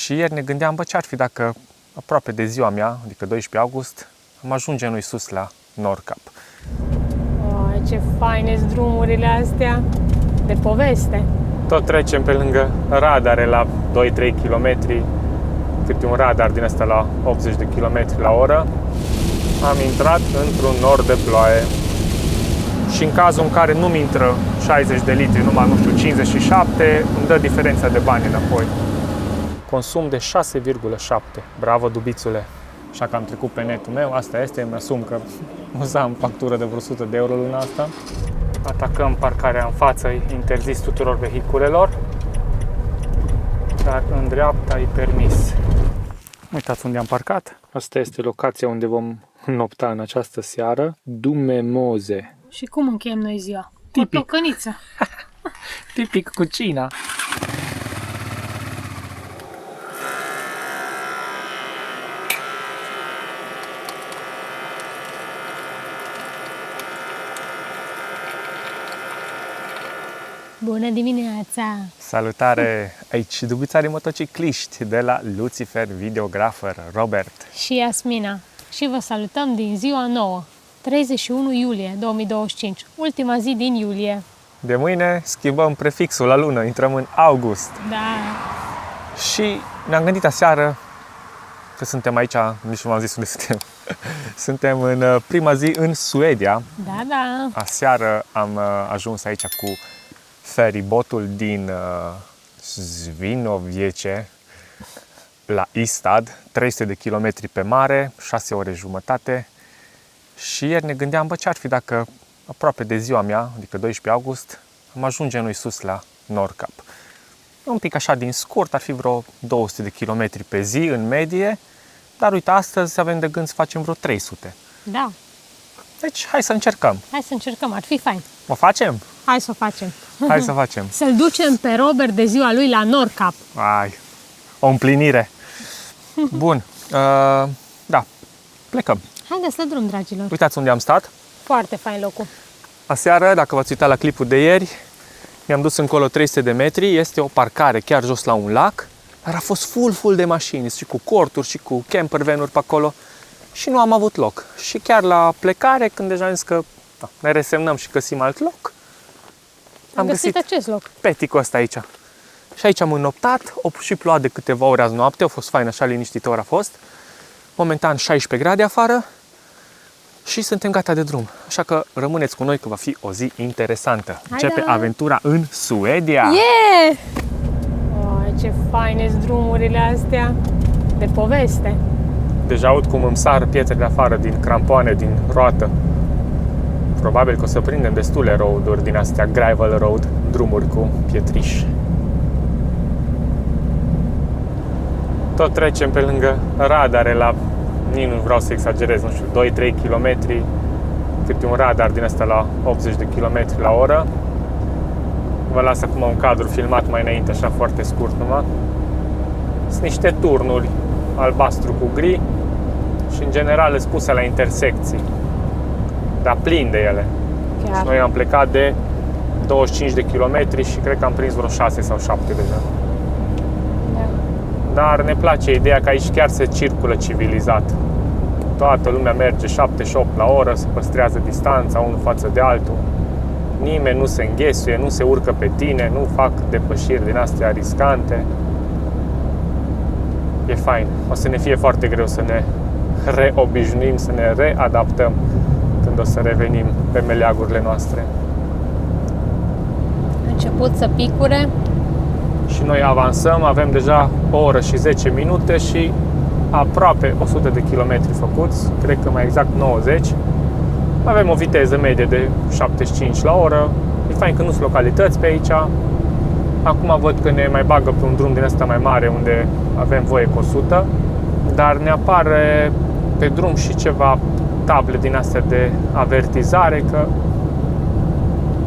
Și ieri ne gândeam, bă, ce ar fi dacă aproape de ziua mea, adică 12 august, am ajunge noi sus la Nordkap. Oh, ce faine sunt drumurile astea, de poveste. Tot trecem pe lângă radare la 2-3 km, câte un radar din ăsta la 80 de km la oră. Am intrat într-un nor de ploaie și în cazul în care nu-mi intră 60 de litri, numai, nu știu, 57, îmi dă diferența de bani înapoi. Consum de 6,7. Bravo, dubițule! Așa că am trecut pe netul meu, asta este, îmi asum că o să am factură de vreo 100 de euro luna asta. Atacăm parcarea în față, e interzis tuturor vehiculelor, dar în dreapta e permis. Uitați unde am parcat. Asta este locația unde vom nopta în această seară. Dumemoze. Și cum încheiem noi ziua? Tipic. Cu o tocăniță. Tipic cucina. Bună dimineața! Salutare! Aici dubițarii motocicliști de la Lucifer Videographer, Robert Și Iasmina. Și vă salutăm din ziua nouă, 31 iulie 2025, ultima zi din iulie. De mâine schimbăm prefixul la lună, intrăm în august. Da. Și ne-am gândit aseară că suntem aici, nici nu v-am zis unde suntem. Suntem în prima zi în Suedia. Da. Aseară am ajuns aici cu feribotul din Zvinoviece la Istad, 300 de kilometri pe mare, 6 ore jumătate. Și ieri ne gândeam, bă, ce ar fi dacă aproape de ziua mea, adică 12 august, am ajunge noi sus la Nordkap. Un pic așa din scurt, ar fi vreo 200 de kilometri pe zi în medie, dar uite, astăzi avem de gând să facem vreo 300. Da. Deci, hai să încercăm. Hai să încercăm, ar fi fain. O facem? Hai să o facem. Hai să facem. Să-l ducem pe Robert de ziua lui la Nordkap. Ai, o împlinire. Bun, da, plecăm. Haideți la drum, dragilor. Uitați unde am stat. Foarte fain locul. Aseară, dacă v-ați uitat la clipul de ieri, mi-am dus încolo 300 de metri, este o parcare chiar jos la un lac, dar a fost full de mașini, și cu corturi, și cu campervanuri pe acolo și nu am avut loc. Și chiar la plecare, când deja am zis că ne resemnăm și găsim alt loc, Am găsit acest loc. peticul ăsta aici. Și aici am înnoptat, o și plouat de câteva ore azi noapte, a fost fain, așa liniștitor a fost. Momentan 16 grade afară și suntem gata de drum. Așa că rămâneți cu noi că va fi o zi interesantă. Începe aventura în Suedia! Yeah! Oh, ce faine sunt drumurile astea, de poveste. Deja aud cum îmi sar pietrele afară din crampoane, din roată. Probabil că o să prindem destule road-uri din astea, gravel road, drumuri cu pietriș. Tot trecem pe lângă radare la, nici nu vreau să exagerez, nu știu, 2-3 km, câte un radar din ăsta la 80 de km la oră. Vă las acum un cadru filmat mai înainte, așa foarte scurt numai. Sunt niște turnuri albastru cu gri și în general sunt puse la intersecții, dar plin de ele. Chiar. Și noi am plecat de 25 de km și cred că am prins vreo 6 sau 7 deja. Da. Dar ne place ideea că aici chiar se circulă civilizat. Toată lumea merge 7-8 la oră, se păstrează distanța unul față de altul. Nimeni nu se înghesuie, nu se urcă pe tine, nu fac depășiri din astea riscante. E fain. O să ne fie foarte greu să ne reobișnuim, să ne readaptăm când o să revenim pe meleagurile noastre. A început să picure. Și noi avansăm, avem deja o oră și 10 minute și aproape 100 de kilometri făcuți, cred că mai exact 90. Avem o viteză medie de 75 la oră. E fain că nu sunt localități pe aici. Acum văd că ne mai bagă pe un drum din ăsta mai mare unde avem voie cu 100, dar ne apare pe drum și ceva table din astea de avertizare că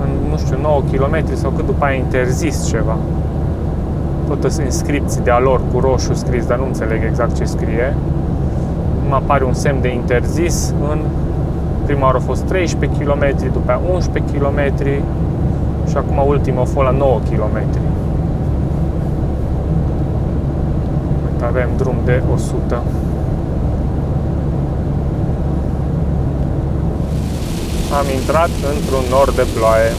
în, nu știu, 9 km sau cât după aia interzis ceva. Tot sunt inscripții de-a lor cu roșu scris, dar nu înțeleg exact ce scrie. Îmi apare un semn de interzis. Prima oară a fost 13 km, după aia 11 km și acum ultima a fost la 9 km. Avem drum de 100. Am intrat într-un nor de ploaie.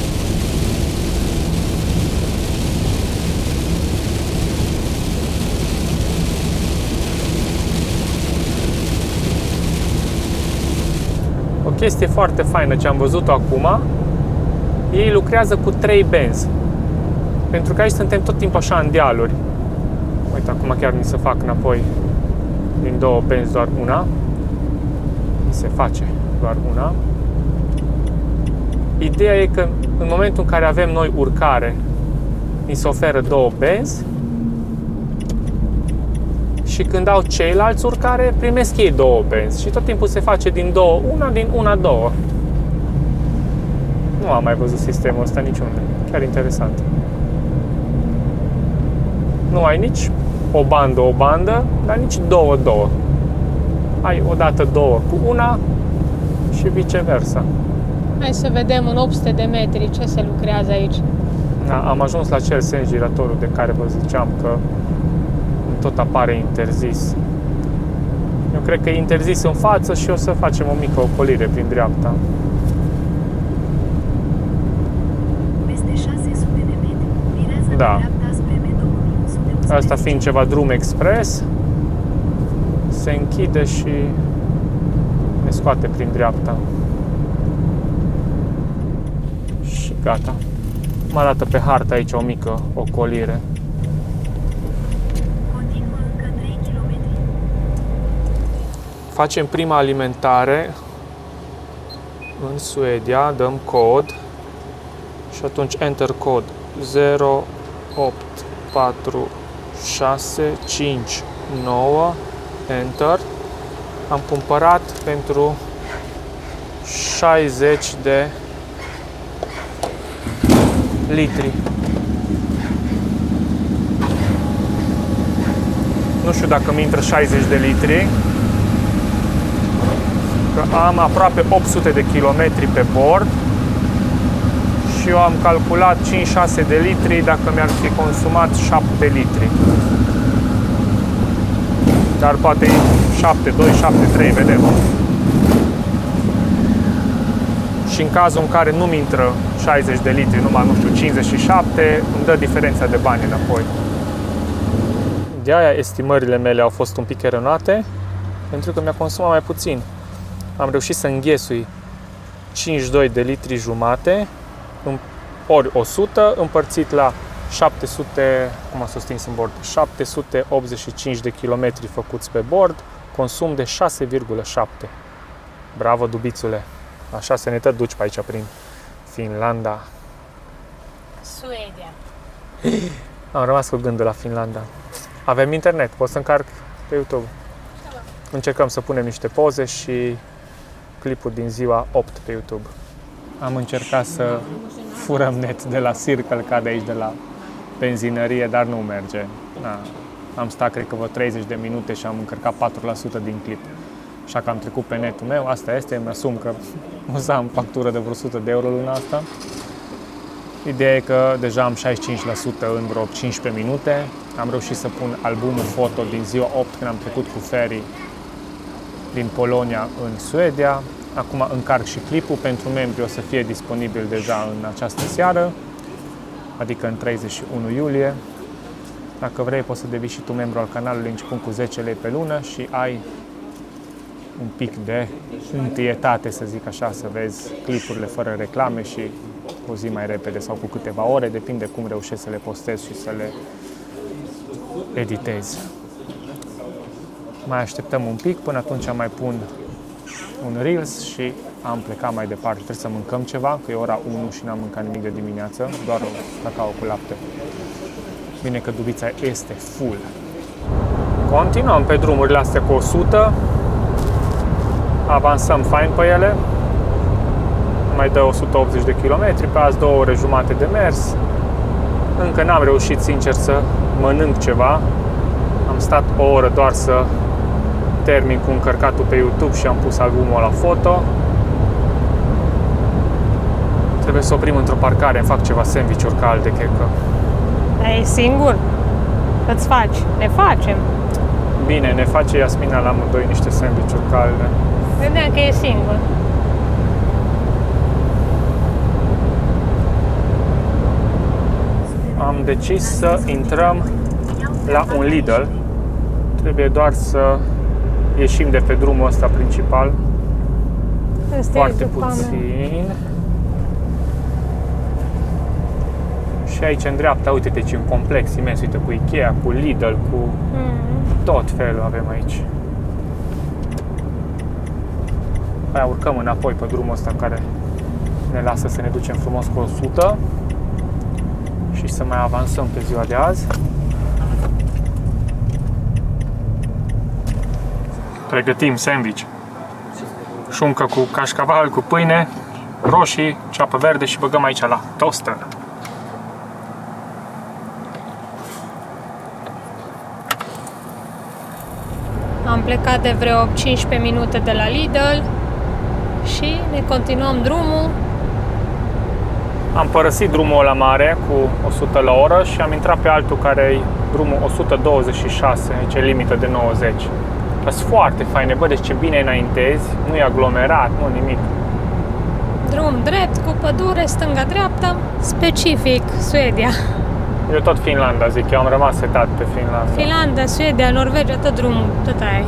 O chestie foarte faină ce am văzut-o acum, ei lucrează cu 3 benzi. Pentru că aici suntem tot timpul așa în dealuri. Uite, acum chiar ni se fac înapoi din 2 benzi doar una. Ni se face doar una. Ideea e că în momentul în care avem noi urcare, ni se oferă 2 benzi și când au ceilalți urcare, primesc ei 2 benzi și tot timpul se face din 2 una, din una 2. Nu am mai văzut sistemul ăsta niciunde. Chiar interesant. Nu ai nici o bandă, dar nici 2. Ai odată 2 cu una și viceversa. Hai să vedem în 800 de metri ce se lucrează aici. Am ajuns la cel sens giratorul de care vă ziceam că tot apare interzis. Eu cred că e interzis în față și o să facem o mică ocolire prin dreapta. Peste 600 de metri, virează Da. dreapta spre M2111. Asta fiind ceva drum expres, se închide și ne scoate prin dreapta. Și gata. Mă arată pe hartă aici o mică ocolire. Continuă încă 3 km. Facem prima alimentare în Suedia, dăm cod și atunci enter cod 08465 enter. Am cumpărat pentru 60 de litri. Nu știu dacă mi intră 60 de litri, că am aproape 800 de kilometri pe bord și eu am calculat 5-6 de litri dacă mi-ar fi consumat 7 litri. Dar poate 7-2, 7-3, vedem. Și în cazul în care nu-mi intră 60 de litri, numai, nu știu, 57, îmi dă diferența de bani înapoi. De aia estimările mele au fost un pic eronate, pentru că mi-a consumat mai puțin. Am reușit să înghesui 52 de litri jumate ori 100 împărțit la 700, cum a stins în bord, 785 de kilometri făcuți pe bord, consum de 6,7. Bravo, dubițule! Așa să ne duci pe aici prin Finlanda. Suedia. Am rămas cu gândul la Finlanda. Avem internet, pot să încarc pe YouTube. Încercăm să punem niște poze și clipuri din ziua 8 pe YouTube. Am încercat să furăm net de la Circle K de aici, de la benzinărie, dar nu merge. Am stat, cred că, vreo 30 de minute și am încărcat 4% din clip. Așa că am trecut pe netul meu, asta este, îmi asum că o să am factură de vreo 100 de euro luna asta. Ideea e că deja am 65% în vreo 15 minute. Am reușit să pun albumul foto din ziua 8 când am trecut cu ferry din Polonia în Suedia. Acum încarc și clipul, pentru membri o să fie disponibil deja în această seară, adică în 31 iulie. Dacă vrei, poți să devii și tu membru al canalului începând cu 10 lei pe lună și ai un pic de întâietate, să zic așa, să vezi clipurile fără reclame și o zi mai repede sau cu câteva ore, depinde cum reușești să le postezi și să le editezi. Mai așteptăm un pic, până atunci mai pun un Reels și am plecat mai departe. Trebuie să mâncăm ceva, că e ora 1 și n-am mâncat nimic de dimineață, doar o cacao cu lapte. Bine că dubița este full. Continuăm pe drumurile astea cu 100. Avansăm fain pe ele. Mai dă 180 de kilometri, pe azi 2 ore jumate de mers. Încă n-am reușit, sincer, să mănânc ceva. Am stat o oră doar să termin cu încărcatul pe YouTube și am pus albumul la foto. Trebuie să oprim într-o parcare, îmi fac ceva sandwich-uri calde, cred că. Dar e singur? Îți faci? Ne facem. Bine, ne face Iasmina la amândoi niște sandwich-uri calde. Vedeam că e singur. Am decis să intrăm la un Lidl. Trebuie doar să ieșim de pe drumul ăsta principal. Asta Foarte e după mea. puțin. Și aici în dreapta, uite, deci un complex imens, uite, cu Ikea, cu Lidl, cu tot felul avem aici. Aia urcăm înapoi pe drumul ăsta care ne lasă să ne ducem frumos cu 100 și să mai avansăm pe ziua de azi. Pregătim sandwich. Șuncă cu cașcaval, cu pâine, roșii, ceapă verde și băgăm aici la toaster. Am plecat de vreo 15 minute de la Lidl și ne continuăm drumul. Am părăsit drumul ăla mare cu 100 la oră și am intrat pe altul care e drumul 126, aici e limită de 90. Sunt foarte faine, bă, deci ce bine înaintezi, nu e aglomerat, nu nimic. Drum drept, cu pădure, stânga-dreapta, specific Suedia. Eu tot Finlanda zic, eu am rămas setat pe Finlanda. Finlanda, Suedia, Norvegia, tot drumul, tot aia e.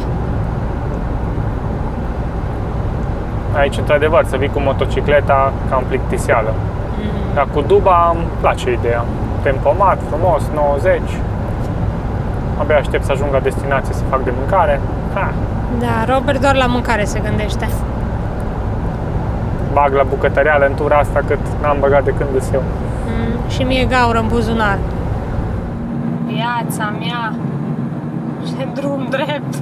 Aici, într-adevăr, să vii cu motocicleta cam plictiseală. Dar cu duba îmi place ideea. Tempomat, frumos, 90. Abia aștept să ajung la destinație să fac de mâncare. Ha, Da, Robert doar la mâncare se gândește. bag la bucătăreală în tura asta cât n-am băgat de când îs eu. Și mie gaură în buzunar. Viața mea, ce drum drept.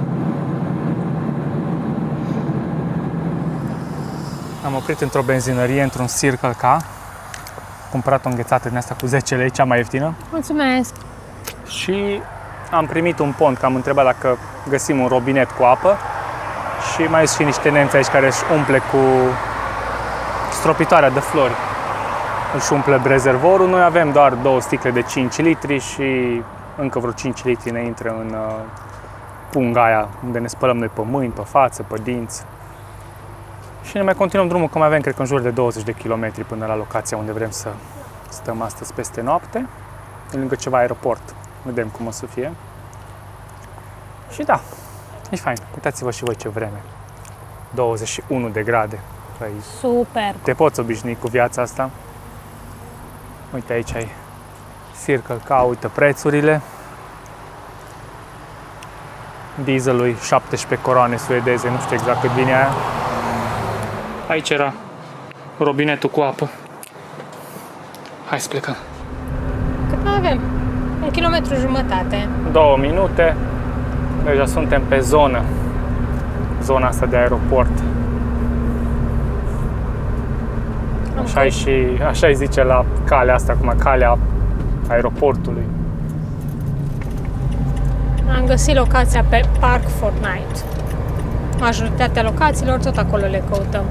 Am oprit într-o benzinărie, într-un Circle K. Cumpărat o înghețată din asta cu 10 lei, cea mai ieftină. Mulțumesc. Și am primit un pont, că am întrebat dacă găsim un robinet cu apă. Și mai sunt și niște nemți aici care își umple cu stropitoarea de flori. Își umple rezervorul. Noi avem doar 2 sticle de 5 litri și încă vreo 5 litri ne intră în punga aia unde ne spălăm noi pe mâini, pe față, pe dinți. Și ne mai continuăm drumul, că mai avem, cred că în jur de 20 de kilometri până la locația unde vrem să stăm astăzi peste noapte, lângă ceva aeroport. Vedem cum o să fie. Și da, e fain. Uitați-vă și voi ce vreme. 21 de grade. Păi, Super. te poți obișnui cu viața asta. Uite, aici ai Circle K, uite prețurile. Dieselului 17 coroane suedeze, nu știu exact cât vine aia. Aici era robinetul cu apă. Hai să plecăm. Cât mai avem? 1,5 kilometru. 2 minute. Deja suntem pe zonă. Zona asta de aeroport. Așa îi zice la calea asta, acum calea aeroportului. Am găsit locația pe Park Fortnite. Majoritatea locațiilor tot acolo le căutăm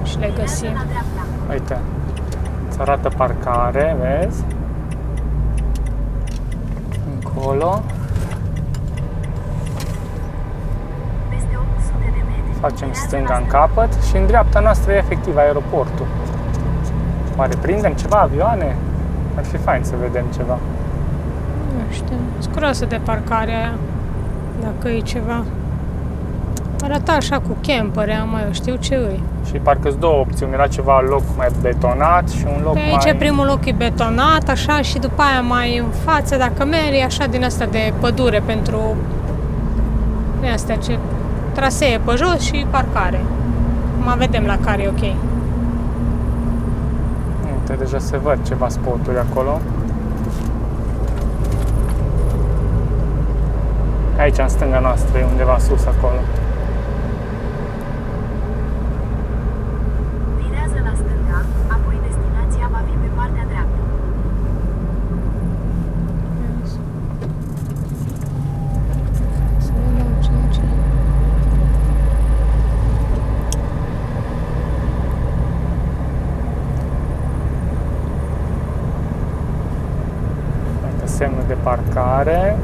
și le găsim. Uite, îți arată parcare, vezi? Încolo. Peste 800 de metri. Facem stânga în capăt și în dreapta noastră e efectiv aeroportul. Oare prindem ceva avioane? Ar fi fain să vedem ceva. Nu știu, scurosă de parcare aia, dacă e ceva. Arăta așa cu campere, mai eu știu ce îi. Și parcă sunt 2 opțiuni, era ceva loc mai betonat și un loc Pe aici mai... primul loc e betonat, așa, și după aia mai în față, dacă mergi, așa din asta de pădure pentru astea ce trasee pe jos și parcare. Mai vedem la care e ok. Uite, deja se văd ceva spoturi acolo. Aici, în stânga noastră, e undeva sus acolo. Virează la stânga, apoi destinația va fi pe partea dreaptă. Să vedem ce. Uite, semnul de parcare.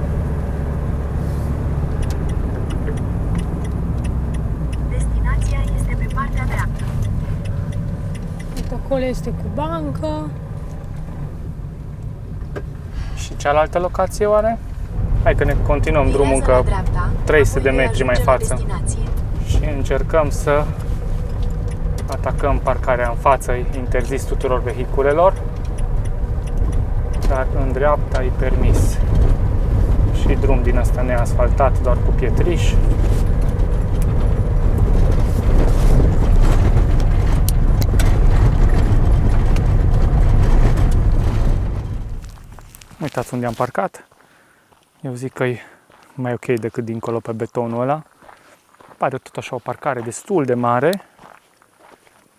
Acolo este cu bancă. Și cealaltă locație oare? Hai că ne continuăm drumul Virează la încă dreapta, 300 de apoi metri mai ajunge la față. destinație. Și încercăm să atacăm parcarea în față, e interzis tuturor vehiculelor, dar în dreapta e permis. Și drum din ăsta neasfaltat, doar cu pietriș. Uitați unde am parcat. Eu zic că e mai ok decât dincolo pe betonul ăla. Pare tot așa o parcare destul de mare,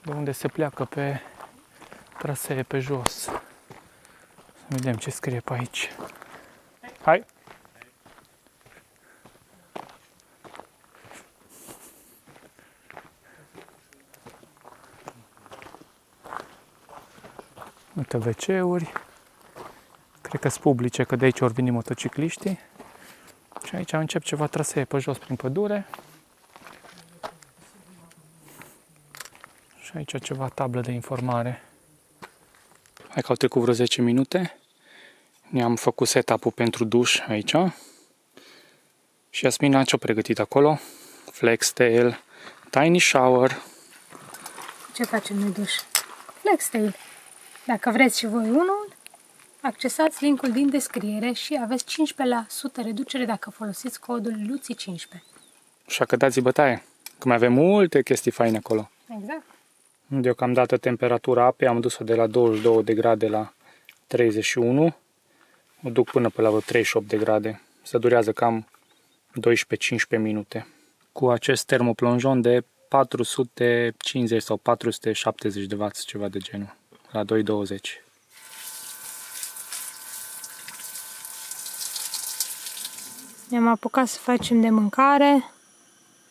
de unde se pleacă pe trasee pe jos. Să vedem ce scrie pe aici. Hai! Uite WC-uri. Cred că sunt publice, că de aici ori veni motocicliștii. Și aici încep ceva trasee pe jos prin pădure. Și aici ceva tablă de informare. Hai că au trecut vreo 10 minute. Ne-am făcut setup-ul pentru duș aici. Și Iasmina ce-a pregătit acolo? Flextail, tiny shower. Ce facem noi duș? Flextail. Dacă vreți și voi unul, accesați linkul din descriere și aveți 15% reducere dacă folosiți codul LUCI15. Așa că dați bătaie, că mai avem multe chestii faine acolo. Exact. Deocamdată temperatura apei am dus-o de la 22 de grade la 31. O duc până pe la 38 de grade. Se durează cam 12-15 minute. Cu acest termoplonjon de 450 sau 470 de W, ceva de genul, la 2,20. Ne-am apucat să facem de mâncare,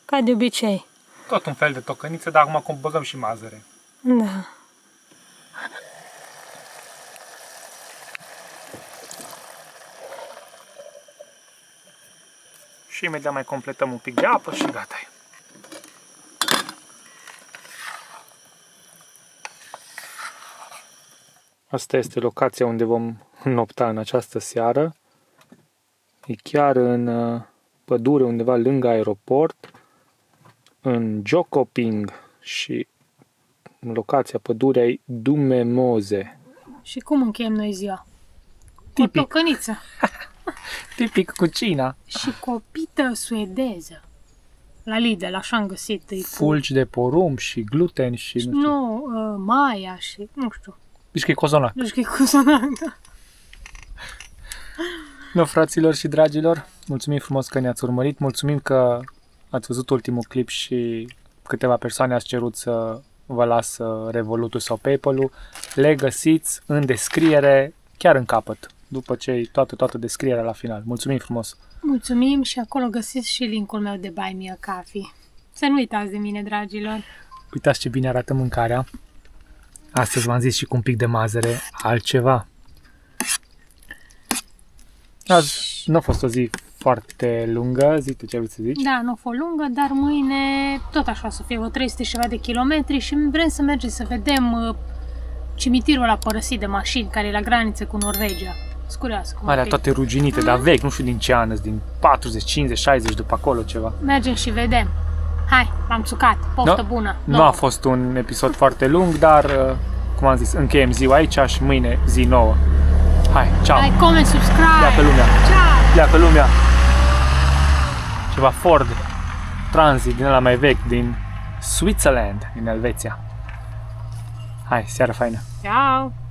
ca de obicei. Tot un fel de tocăniță, dar acum băgăm și mazăre. Da. Și imediat mai completăm un pic de apă și gata. Asta este locația unde vom nopta în această seară. E chiar în pădure, undeva lângă aeroport, în Jokoping, și locația pădurea e Dumemoze. Și cum încheiem noi ziua? Tipic. O tocăniță. Tipic cucina. Și cu o pită suedeză. La Lidl, așa am găsit. Fulgi de porumb și gluten și nu știu. Nu, maia și nu știu. Deci că e cozonac. Nu știu că e cozonac, da. No, fraților și dragilor, mulțumim frumos că ne-ați urmărit, mulțumim că ați văzut ultimul clip și câteva persoane ați cerut să vă las Revolutul sau PayPal-ul. Le găsiți în descriere, chiar în capăt, după ce e toată descrierea la final. Mulțumim frumos! Mulțumim și acolo găsiți și linkul meu de Buy Me a Coffee. Să nu uitați de mine, dragilor! Uitați ce bine arată mâncarea. Astăzi v-am zis și cu un pic de mazăre, altceva. Azi nu a fost o zi foarte lungă, zi tu ce vrei să zici? Da, nu a fost lungă, dar mâine tot așa o să fie, 300 și ceva de kilometri și vrem să mergem să vedem cimitirul ăla părăsit de mașini care e la graniță cu Norvegia. Scurioasă. Alea toate ruginite, dar vechi, nu știu din ce an, din 40, 50, 60 după acolo ceva. Mergem și vedem. Hai, m-am țucat, poftă bună! Nu a fost un episod foarte lung, dar, cum am zis, încheiem ziua aici și mâine zi nouă. Hai, ceau! Like, comment, subscribe! Pleacă lumea! Ciao! Pleacă lumea! Ceva Ford Transit din ăla mai vechi, din Switzerland, din Elveția. Hai, seară faină! Ciao!